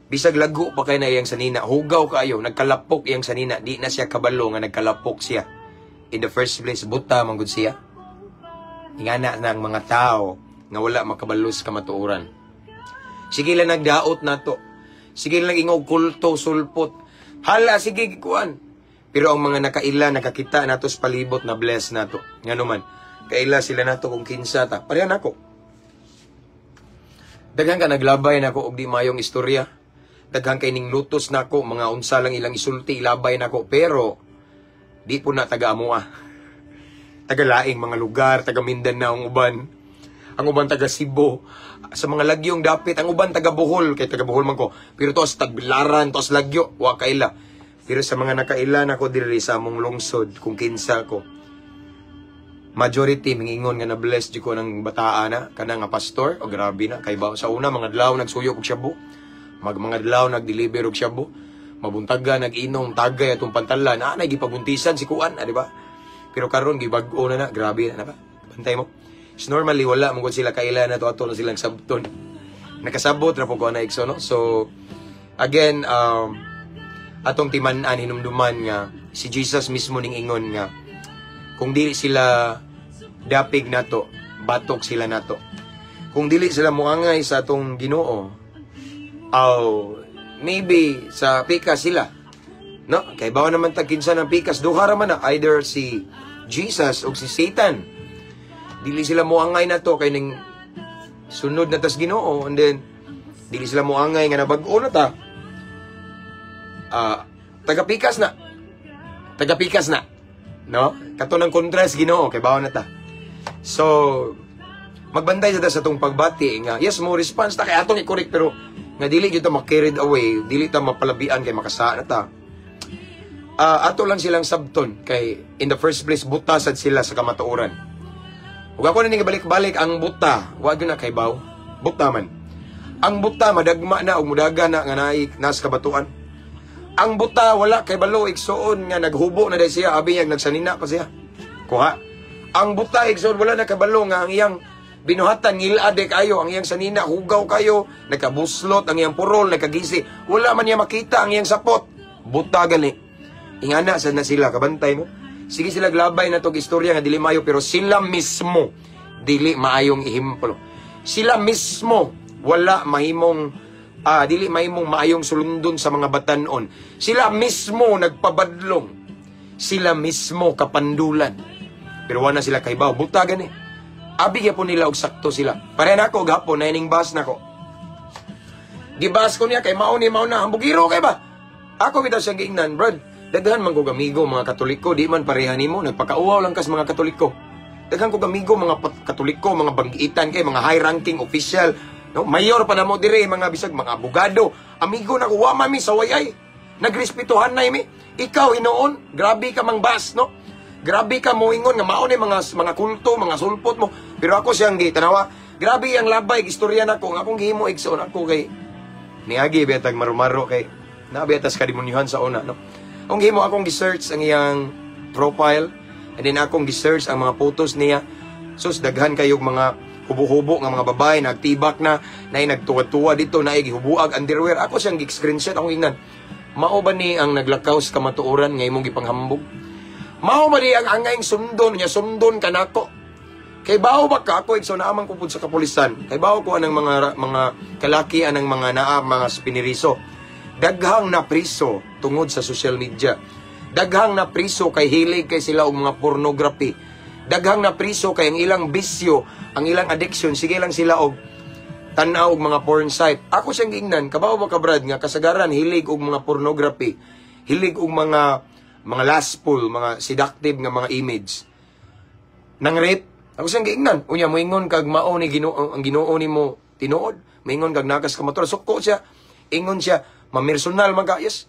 bisag lago pa kay na iyang sanina, hugaw kayo, nagkalapok iyang sanina, di na siya kabalo nga nagkalapok siya. In the first place, buta manggod siya. Ingana ng mga tao nga wala makabalos kamatuoran. Sige lang nagdaot na to. Sige lang ingog kulto, sulpot. Hala, sige kuan. Pero ang mga nakaila, nakakita nato sa palibot na bless nato. Nga naman, kaila sila nato kung kinsa ta. Parehan ako. Daghang ka naglabay nako og di mayong istorya. Daghang kay ning lutos nako, mga unsa lang ilang isulti, ilabay nako. Pero di po na taga-amua. Taga-laing mga lugar, taga-Mindanao ang uban. Ang uban taga-Cebu. Sa mga lagyong dapit, ang uban taga-Bohol. Kaya taga-Bohol man ko. Pero tos tagbilaran, tos lagyo. Wa kaila. Pero sa mga nakaila na ko diri sa among lungsod, kung kinsa ko. majority mingingon nga na bless jud ko ng bataa na kana nga pastor o grabe na kay ba sa una mga adlaw nagsuyok og shabu mga adlaw nagdeliver og shabu mabuntaga nag-inom tagay atong pantalan na gipabuntisan si kuan di ba pero karon gibag-o na grabe na ba bantay mo normally wala mong sila kailan na to ato na silang sabton nakasabot ra po ko na ikso no so again atong timan-an hinumduman nga si Jesus mismo ning ingon nga kung dili sila dapig nato, batok sila nato. Kung dili sila muangay sa atong Ginoo, maybe sa pikas sila. No? Kay bawa naman tagkinsa ng pikas, duha ra man na either si Jesus o si Satan. Dili sila muangay nato kay ning sunod na tas Ginoo and then dili sila muangay nga nabag-o na ta. Tagapikas na. Tagapikas na. No? Kato ng kontras Ginoo kay bawo na ta. So magbantay sa atong pagbati nga yes mo response ta kay atong i-correct pero nga dili gyud ta ma-carried away, dili ta mapalabian kay makasa na ta. Ato lang silang sabton kay in the first place butasad sila sa kamatuoran. Ug ako na ni balik-balik ang buta, wa gyud na kay baw. Buta man. Ang buta madagma na ug mudaga na nga nas kabatuan. Ang buta wala kay balo igsuon nga naghubo na day siya abi yang nagsanina pa siya. Kuha. Ang buta igsuon wala na kabalo nga ang iyang binuhatan ngilade kayo ang iyang sanina hugaw kayo nakabuslot ang iyang purol nakagisi wala man niya makita ang iyang sapot. Buta gani. Ingana sad na sila kabantay mo. Sige sila glabay na tog istorya nga dili maayo pero sila mismo dili maayong ihimplo. Sila mismo wala mahimong dili mahimong maayong sulundon sa mga batanon. Sila mismo nagpabadlong. Sila mismo kapandulan. Pero wala sila kaibaw. Buta gani. Abi po nila og sakto sila. Pare na ako gapon na ining bas na ko. Gibas ko niya kay mao na hambugiro kay ba. Ako bitaw siyang giingnan, brad. Daghan man ko gamigo mga Katoliko, di man pareha nimo nagpakauaw lang kas mga Katoliko. Daghan ko gamigo mga Katoliko, mga banggitan kay mga high ranking official. No, mayor pa na mo dire mga bisag mga abogado. Amigo na ko wa mami sa wayay. Nagrespetuhan na mi. Ikaw hinoon, grabe ka mang bas, no? Grabe ka mo ingon nga mao ni mga kulto, mga sulpot mo. Pero ako siyang gitanawa. Grabe ang labay istorya nako nga akong gihimo igsoon ako kay niagi betag marumaro kay nabetas kademonyuhan sa una, no? Ang gihimo akong gi-search ang iyang profile and then akong gi-search ang mga photos niya. Sus daghan kayog mga hubo-hubo nga mga babae nagtibak na nagtuwa-tuwa dito na gihubuag underwear. Ako siyang gi-screenshot akong ingnan. Mao ba ni ang naglakaw sa kamatuoran nga imong gipanghambog? Mao ba ni ang angayng sundon nya sundon kanako? Kay bawo ba ka ako igso naamang kupud sa kapulisan. Kay bawo ko anang mga kalaki anang mga mga spiniriso. Daghang na priso tungod sa social media. Daghang na priso kay hilig kay sila og mga pornography. Daghang na priso kay ang ilang bisyo, ang ilang addiction, sige lang sila og tanaw og mga porn site. Ako siyang giingnan, kabaw ba ka brad nga kasagaran hilig og mga pornography, hilig og mga lustful, mga seductive nga mga image. Nang rape, ako siyang giingnan. Unya moingon kag mao ni Ginoo, ang Ginoo nimo tinuod, moingon kag nakas ka motor, suko siya. Ingon siya, mamersonal man ka, yes.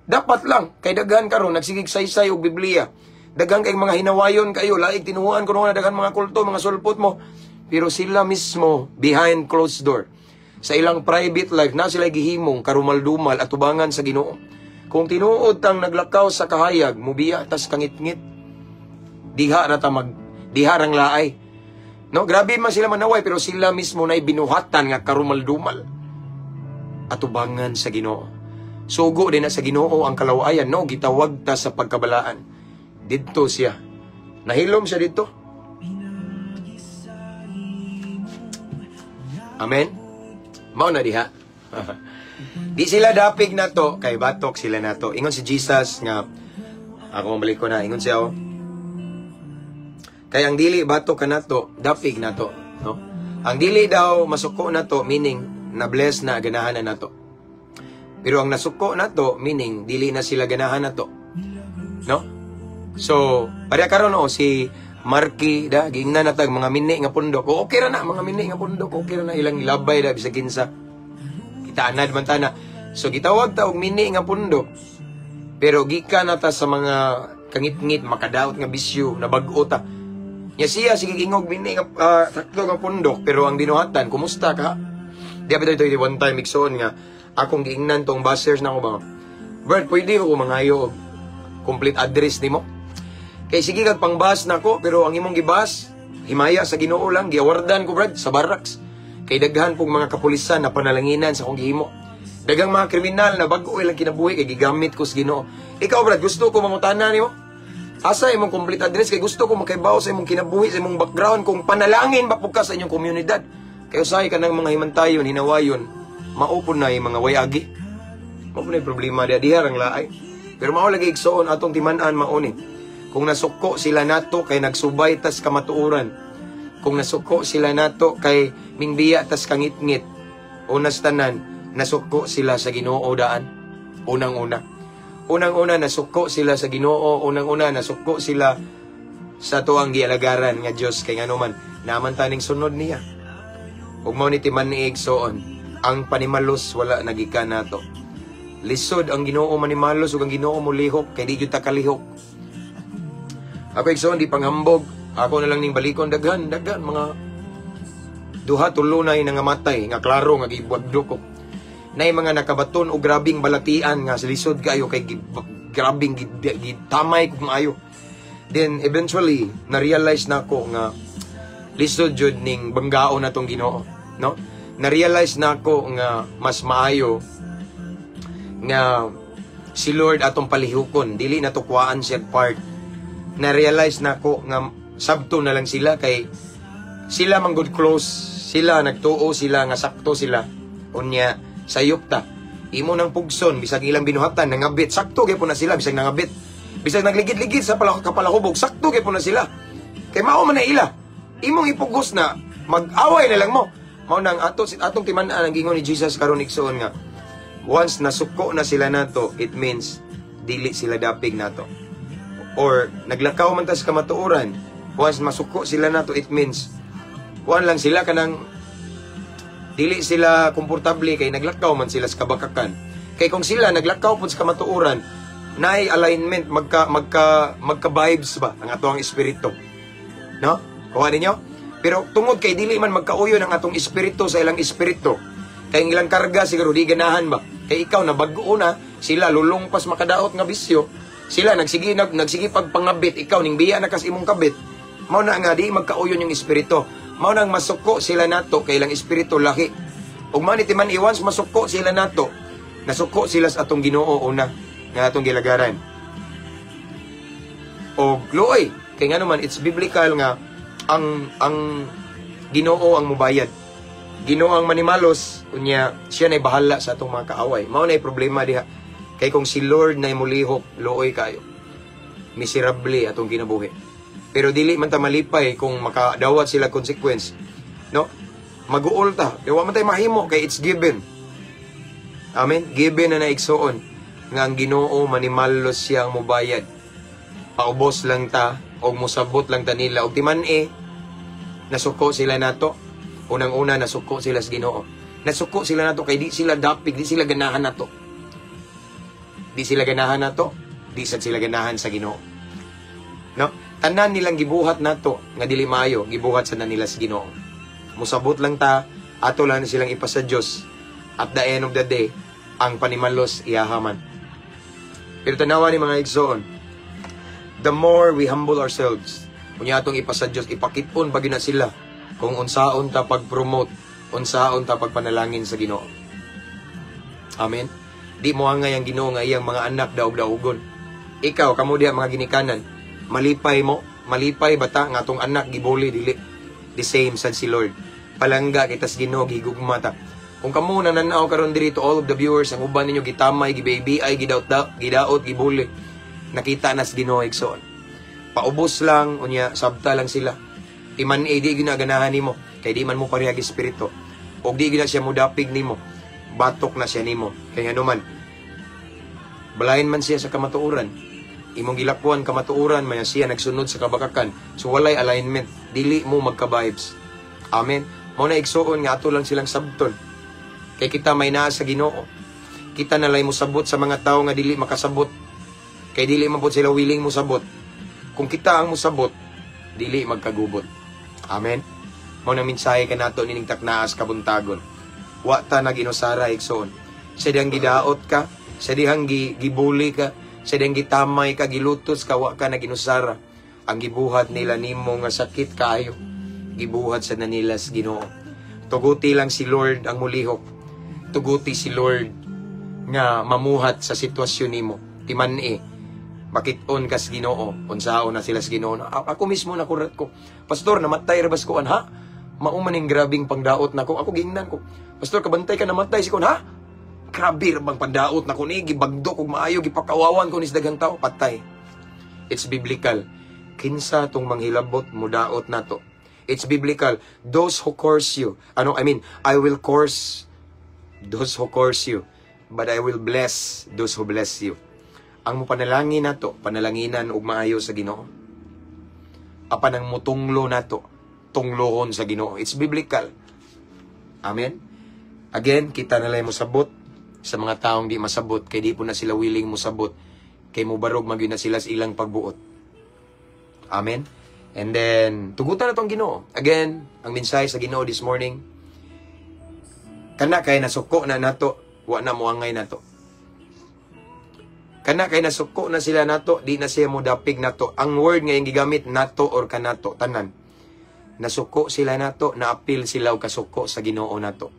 Dapat lang kay daghan karon nagsigig saysay og Biblia. Daghang kay mga hinawayon kayo, laig tinuhuan ko na daghang mga kulto, mga sulpot mo. Pero sila mismo, behind closed door, sa ilang private life, na sila gihimong karumal-dumal at tubangan sa Ginoo. Kung tinuod tang naglakaw sa kahayag, mubiya tas kangit-ngit, diha rang laay. No, grabe man sila manaway, pero sila mismo na binuhatan nga karumal-dumal at tubangan sa Ginoo. Sugo din na sa Ginoo ang kalawayan, no, gitawag ta sa pagkabalaan. Dito siya. Nahilom siya dito. Amen? Mao na diha. Di sila dapig na to, kay batok sila na to. Ingon si Jesus nga, ako mabalik ko na, ingon siya, kay ang dili batok ka na to, dapig na to. No? Ang dili daw masuko na to, meaning, na-bless na, ganahan na to. Pero ang nasuko na to, meaning, dili na sila ganahan na to. No? So, pareha karon si Marky da giingnan natag mga mini nga pundok. O okay ra na mga mini nga pundok, okay ra na ilang ilabay da bisag kinsa. Itaanad man ta na. So gitawag ta og mini nga pundok. Pero gikan na ta sa mga kangit-ngit, makadaot nga bisyo, nabag-o ta. Nya siya, sige ingog, bini nga, sakto nga pundok, pero ang dinuhatan, kumusta ka? Di ba ito one time, iksoon nga, akong giingnan tong bashers na ako ba? Brad, pwede ko mangayo complete address ni mo? Kay sige kag pangbas na ko, pero ang imong gibas, himaya sa Ginoo lang, giawardan ko Brad, sa barracks. Kay daghan pong mga kapulisan na panalanginan sa akong gihimo. Dagang mga kriminal na bag-o ilang kinabuhi, kay gigamit ko sa Ginoo. Ikaw Brad, gusto ko mangutana nimo? Asa imong complete address, kay gusto ko makaibaw sa imong kinabuhi, sa imong background, kung panalangin ba po ka sa inyong komunidad. Kay usay ka ng mga himantayon, hinawayon, maupon na yung mga wayagi. Maupon na yung problema diha ang laay. Pero mao lagi igsoon atong timan-an mauni. Kung nasuko sila nato kay nagsubay tas kamatuoran. Kung nasuko sila nato kay mingbiya tas kangit-ngit. Unas tanan, nasuko sila sa Ginoo daan. Unang-una nasuko sila sa Ginoo, unang-una nasuko sila sa tuang gialagaran nga Dios kay nganuman naman taning sunod niya. Ug mao ni timan ni igsoon, ang panimalos wala nagikan nato. Lisod ang Ginoo manimalos ug ang Ginoo mo lihok kay di gyud ta kalihok. Ako igsoon di panghambog, ako na lang ning balikon daghan mga duha tulo na nangamatay nga klaro nga gibagdo ko. Nay mga nakabaton og grabing balatian nga sa lisod kayo kay grabing gitamay ko maayo. Then eventually na-realize na ko nga lisod jud ning banggaon natong Ginoo, no? Na-realize na ko nga mas maayo nga si Lord atong palihukon, dili na tukwaan siya part. Na-realize na ko nga sabto na lang sila kay sila man good close, sila nagtuo sila nga sakto sila. Unya sayop ta. Imo nang pugson bisag ilang binuhatan nangabit, sakto gyud po na sila bisag nangabit. Bisag nagligid-ligid sa kapalahubog, sakto gyud po na sila. Kay mao man na ila. Imong ipugos na mag-away na lang mo. Mao nang atong timan-an ang gingon ni Jesus karon igsoon nga once nasuko na sila nato, it means dili sila dapig nato. Or naglakaw man ta sa kamatuoran, once masuko sila nato, it means kuan lang sila kanang dili sila komportable kay naglakaw man sila sa kabakakan. Kay kung sila naglakaw pud sa kamatuoran, naay alignment magka vibes ba ang atong espiritu. No? Kuha ninyo? Pero tungod kay dili man magkauyo ang atong espiritu sa ilang espiritu. Kay ilang karga siguro di ganahan ba? Kay ikaw nabago na, sila lulungpas makadaot nga bisyo, sila nagsige pagpangabit, ikaw ning biya na kas imong kabit. Mao na nga di magkauyon yung espiritu. Mao nang masuko sila nato kay ilang espiritu lahi. Ug man itiman iwans masuko sila nato, nasuko sila sa atong Ginoo una nga atong gilagaran. O luoy, kay nga naman it's biblical nga ang Ginoo ang mubayad. Ginoo ang manimalos, unya siya na'y bahala sa atong mga kaaway. Mao na'y problema diha. Kay kung si Lord na'y mulihok, looy kayo. Miserable atong kinabuhi. Pero dili man ta malipay kung makadawat sila consequence. No? Mag-uol ta. Kaya man tayo mahimo kay it's given. Amen? Given na naigsoon nga ang Ginoo manimalos siya ang mubayad. Paubos lang ta o musabot lang ta nila. O timan nasuko sila nato. Unang-una, nasuko sila sa Ginoo. Nasuko sila nato kay di sila dapig, di sila ganahan nato. Di sila ganahan nato, di sad sila ganahan sa Ginoo. No? Tanan nilang gibuhat nato nga dili maayo, gibuhat sa nila sa Ginoo. Musabot lang ta, ato lang silang ipasa Dios. At the end of the day, ang panimalos iyahaman. Pero tanawa ni mga igsoon, the more we humble ourselves, kunya atong ipasa Dios, ipakit-on pag na sila kung unsaon ta pag-promote, unsaon ta pagpanalangin sa Ginoo. Amen. Di mo angay ang Ginoo nga iyang mga anak daog-daogon. Ikaw kamo diha mga ginikanan, malipay bata nga atong anak gibuli dili. The same sad si Lord. Palangga kita sa Ginoo gigugma ta. Kung kamo nananaw karon diri to all of the viewers, ang uban ninyo gitamay, gibaby ay gidaot, gibuli. Nakita na sa Ginoo igsoon. Paubos lang unya sabta lang sila. Iman di ginaganahan nimo kay di man mo parehag espiritu. Og di gina siya mudapig nimo. Batok na siya nimo. Kaya naman balahin man siya sa kamatuoran. Imong gilakuan kamatuoran maya siya nagsunod sa kabakakan. So walay alignment, dili mo magka-vibes. Amen. Mao na igsuon nga ato lang silang sabton. Kay kita may naa sa Ginoo. Kita nalay mo sabot sa mga tao nga dili makasabot. Kay dili man po sila willing mo sabot. Kung kita ang musabot, dili magkagubot. Amen? Mao nang mensahe kanato nining taknaas kabuntagon. Wa ta naginusara igsoon. Sa diyang gidaot ka, sa diyang gibuli ka, sa diyang gitamay ka, gilutos ka, wa ka naginusara. Ang gibuhat nila nimo nga sakit kayo, gibuhat sa nanilas Ginoo. Tuguti lang si Lord ang mulihok. Tuguti si Lord nga mamuhat sa sitwasyon nimo. Timan-e bakit-on kas Ginoo, unsaon na sila sa Ginoo. Ako mismo nakurat ko, Pastor, namatay rabas ko ha? Maumaning grabing pangdaot na ko. Ako gingnan ko, Pastor, kabantay ka namatay si kon ha? Grabe bang pangdaot na ko ni, gibagdo kog maayo, gipakawawan ko ni daghang tao, patay. It's biblical. Kinsa tong manghilabot mo daot nato. It's biblical. Those who curse you, I will curse those who curse you, but I will bless those who bless you. Ang panalangin nato, panalanginan og maayo sa Ginoo. Apan ang mutunglo nato, tunglohon sa Ginoo. It's biblical. Amen. Again, kita nalay mo sabot sa mga taong di masabot, kay di po na sila willing mo sabot, kay mo barog magyud na sila sa ilang pagbuot. Amen. And then tugutan na tong Ginoo. Again, ang mensahe sa Ginoo this morning, kana kay nasuko na nato, wa na mo angay nato. Kana kay nasuko na sila nato, di na siya mo dapig nato. Ang word nga yung gigamit, nato or kanato, tanan. Nasuko sila nato, na-appeal sila o kasuko sa Ginoo nato.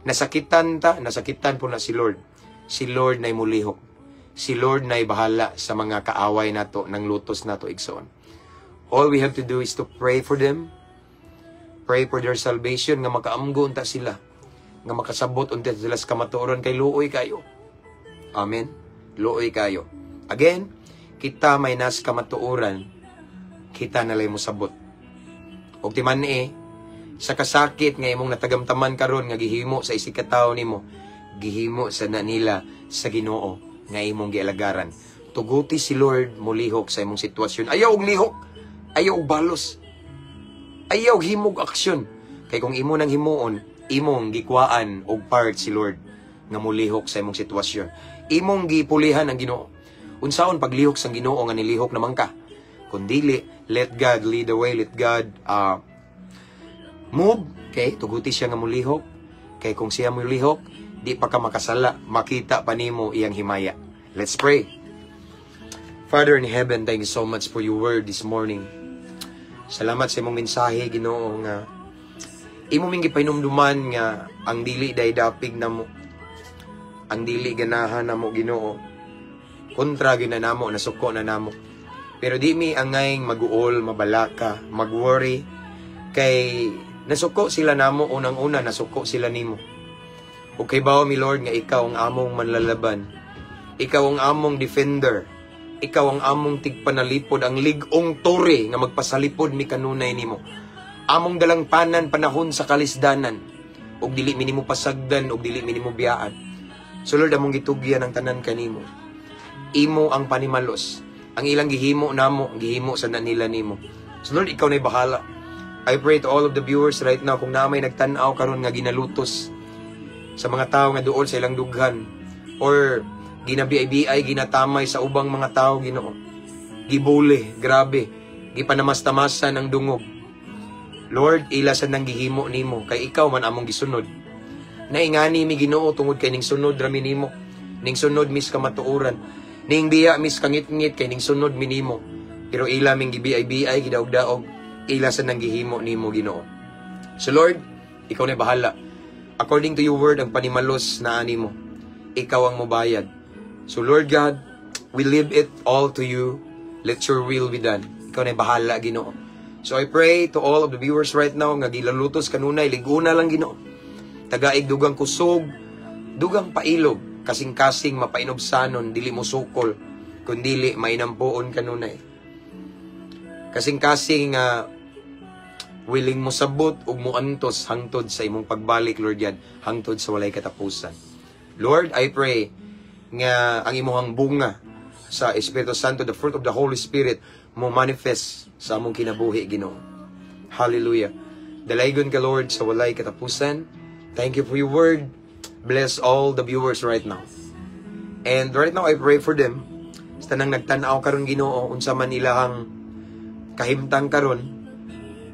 Nasakitan nasakitan po na si Lord. Si Lord na'y mulihok. Si Lord na'y bahala sa mga kaaway nato, ng lutos nato igsoon. All we have to do is to pray for them. Pray for their salvation, nga makaamgo unta sila. Nga makasabot unta sila sa kamatuoron, kay luoy kayo. Amen. Luoy kayo. Again, kita may nas kamatuoran, kita nalay mo sabot. Og timan sa kasakit nga imong natagamtaman karon nga gihimo sa isikataw nimo, gihimo sa nanila sa Ginoo nga imong gialagaran. Tuguti si Lord mulihok sa imong sitwasyon. Ayaw og lihok, ayaw og balos, ayaw og himog aksyon. Kay kung imo nang himuon, imong gikwaan og part si Lord nga mulihok sa imong sitwasyon. Imong gipulihan ang Ginoo. Unsaon paglihok sang Ginoo nga nilihok naman ka? Kundili, let God lead the way, let God move. Okay, tuguti siya nga mulihok. Kay kung siya mulihok, di pa ka makasala, makita pa nimo iyang himaya. Let's pray. Father in heaven, thank you so much for your word this morning. Salamat sa imong mensahe, Ginoo, nga imo ming gipainumduman nga ang dili day dapig namo, ang dili ganahan namo, Ginoo, kontra gyud na namo, nasuko na namo. Pero di mi angay maguol, mabalaka, magworry, kay nasuko sila namo, unang-una nasuko sila nimo. O kay bawo mi Lord nga ikaw ang among manlalaban, ikaw ang among defender, ikaw ang among tigpanalipod, ang ligong tore nga magpasalipod mi kanunay nimo. Among dalang panan panahon sa kalisdanan, og dili mi nimo pasagdan, og dili mi nimo biyaan. So Lord, among gitugyan ang tanan kanimo. Imo ang panimalos. Ang ilang gihimo namo, gihimo sa nanila nimo. So Lord, ikaw na'y bahala. I pray to all of the viewers right now, kung namay nagtanaw karon nga ginalutos sa mga tao nga duol sa ilang dughan, or ginabiay-biay, ginatamay sa ubang mga tao, Ginoo. Gibuli, grabe. Gipanamastamasan ang dungog. Lord, ilasan ng gihimo nimo, kay ikaw man among gisunod. Naingani mi Ginoo tungod kay ning sunod rami nimo. Ning sunod mis kamatuoran. Ning biya mis kangit-ngit kay ning sunod mi nimo. Pero ila ming gibiay-biay, gidaog-daog, ilasan ng gihimo nimo, Ginoo. So Lord, ikaw na bahala. According to your word, ang panimalos na ani mo, ikaw ang mubayad. So Lord God, we leave it all to you. Let your will be done. Ikaw na bahala, Ginoo. So I pray to all of the viewers right now nga gilalutos kanunay, liguna lang, Ginoo. Tagaig dugang kusog, dugang pailog, kasing-kasing mapainobsanon, dili mo sukol, kundili mainampuon kanunay. Kasing-kasing willing mo sabot ug mo antos hangtod sa imong pagbalik, Lord God, hangtod sa walay katapusan. Lord, I pray nga ang imong bunga sa Espiritu Santo, the fruit of the Holy Spirit, mo manifest sa among kinabuhi, Ginoo. Hallelujah. Dalaygon ka, Lord, sa walay katapusan. Thank you for your word. Bless all the viewers right now. And right now, I pray for them. sa tanang nagtanaw karon Ginoo, unsa man ilahang kahimtang karon,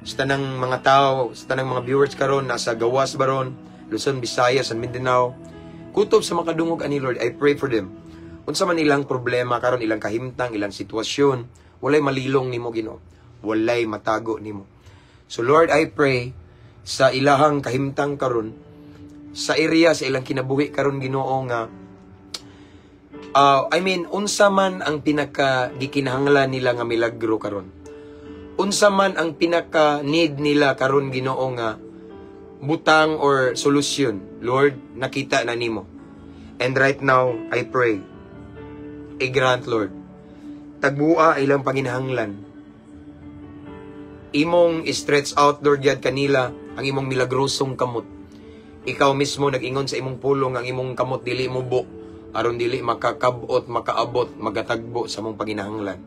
sa tanang mga tao, sa tanang mga viewers karon nasa gawas baron, Luzon, Visayas, and Mindanao, kutob sa makadungog ani Lord, I pray for them. Unsa man ilang problema karon, ilang kahimtang, ilang sitwasyon, walay malilong nimo Ginoo, walay matago nimo. So Lord, I pray sa ilahang kahimtang karon, sa area sa ilang kinabuhi karon Ginoo nga unsa man ang pinaka gikinahanglan nila nga milagro karon. Unsa man ang pinaka need nila karon Ginoo nga butang or solusyon. Lord, nakita na nimo. And right now, I pray, i-grant Lord, tagbua ilang panginahanglan. Imong i-stretch out Lord yad kanila ang imong milagrosong kamot. Ikaw mismo nag-ingon sa imong pulong ang imong kamot dili mo bu, aron dili makakabot, makaabot, magatagbo sa mong paginahanglan.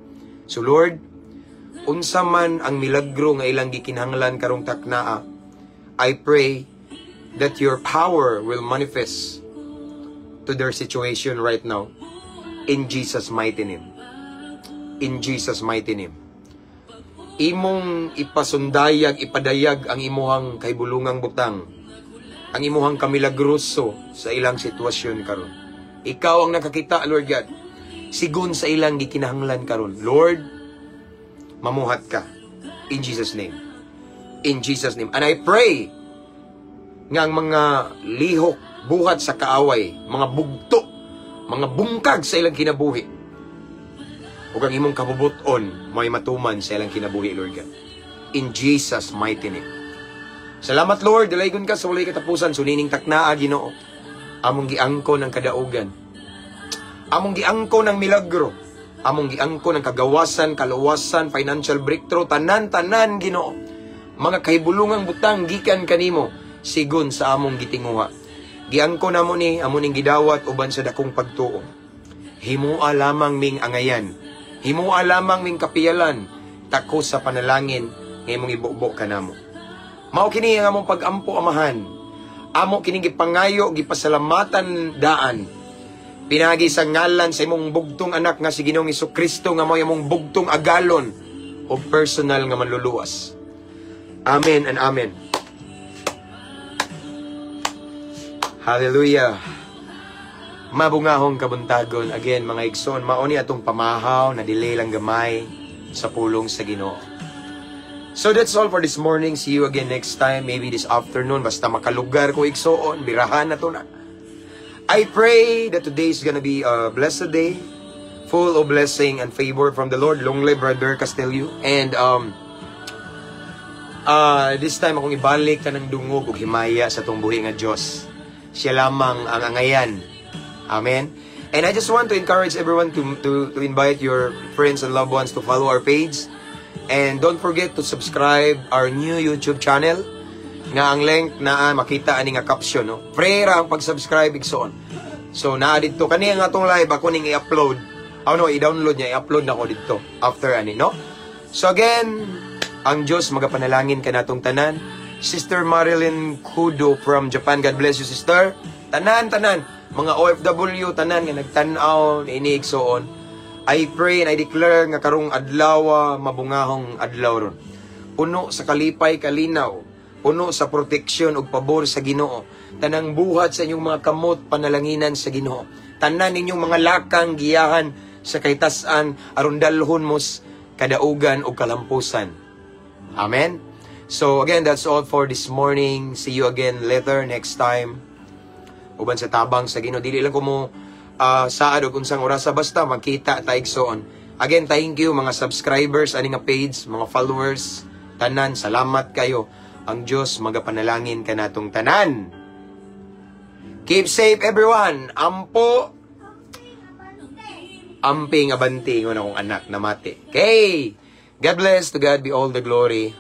So Lord, unsa man ang milagro nga ilang gikinahanglan karong taknaa, I pray that your power will manifest to their situation right now. In Jesus' mighty name. In Jesus' mighty name. Imong ipasundayag, ipadayag ang imuhang kahibulungang butang, ang imuhang kamilagroso sa ilang sitwasyon karon. Ikaw ang nakakita, Lord God, sigun sa ilang gikinahanglan karon. Lord, mamuhat ka. In Jesus' name. In Jesus' name. And I pray nga ang mga lihok, buhat sa kaaway, mga bugto, mga bungkag sa ilang kinabuhi, ug ang imong kabubuton may matuman sa ilang kinabuhi, Lord God. In Jesus' mighty name. Salamat, Lord. Dalaygon ka sa walay katapusan. Sunining taknaa, Ginoo. Among giangko ng kadaugan. Among giangko ng milagro. Among giangko ng kagawasan, kaluwasan, financial breakthrough, tanan-tanan Ginoo. Mga kahibulungang butang gikan kanimo sigon sa among gitinguha. Giangko namo ni among gidawat uban sa dakong pagtuo. Himua lamang ming angayan. Himua lamang ming kapiyalan. Tako sa panalangin nga imong ibubo kanamo. Mao kini ang among pag-ampo amahan. Amo kini gipangayo, gipasalamatan daan. Pinagi sa ngalan sa imong bugtong anak nga si Ginoong Hesukristo nga mao imong bugtong agalon o personal nga manluluwas. Amen and amen. Hallelujah. Mabungahong kabuntagon. Again, mga igsoon, mauni atong pamahaw na delay lang gamay sa pulong sa Ginoo. So that's all for this morning. See you again next time. Maybe this afternoon. Basta makalugar ko igsoon. Birahan na to na. I pray that today is gonna be a blessed day, full of blessing and favor from the Lord. Long live Brother Castelio. And this time akong ibalik ka ng dungog o himaya sa itong buhi nga Diyos. Siya lamang ang angayan. Amen. And I just want to encourage everyone to invite your friends and loved ones to follow our page. And don't forget to subscribe our new YouTube channel. Nga ang link na makita ani nga caption, no? Free ra ang pag-subscribe igsoon. So naa dito kani nga atong live ako ning i-upload. I-download niya, i-upload na ko dito after ani, no? So again, ang Diyos magapanalangin ka natong tanan. Sister Marilyn Kudo from Japan. God bless you, sister. Tanan mga OFW tanan nga nagtan-aw ini igsoon. I pray and I declare nga karong adlaw mabungahong adlaw ron. Puno sa kalipay kalinaw, puno sa proteksyon ug pabor sa Ginoo. Tanang buhat sa inyong mga kamot panalanginan sa Ginoo. Tanan ninyong mga lakang giyahan sa kaytas-an aron dalhon mos kadaugan ug kalampusan. Amen. So again, that's all for this morning. See you again later next time. Uban sa tabang sa Ginoo, dili lang ko mo saad og unsang orasa basta magkita ta igsoon. Again, thank you mga subscribers ani nga page, mga followers, tanan, salamat kayo. Ang Dios magapanalangin kanatong tanan. Keep safe everyone. Ampo amping abanti ng akong anak na mati. Okay. God bless, to God be all the glory.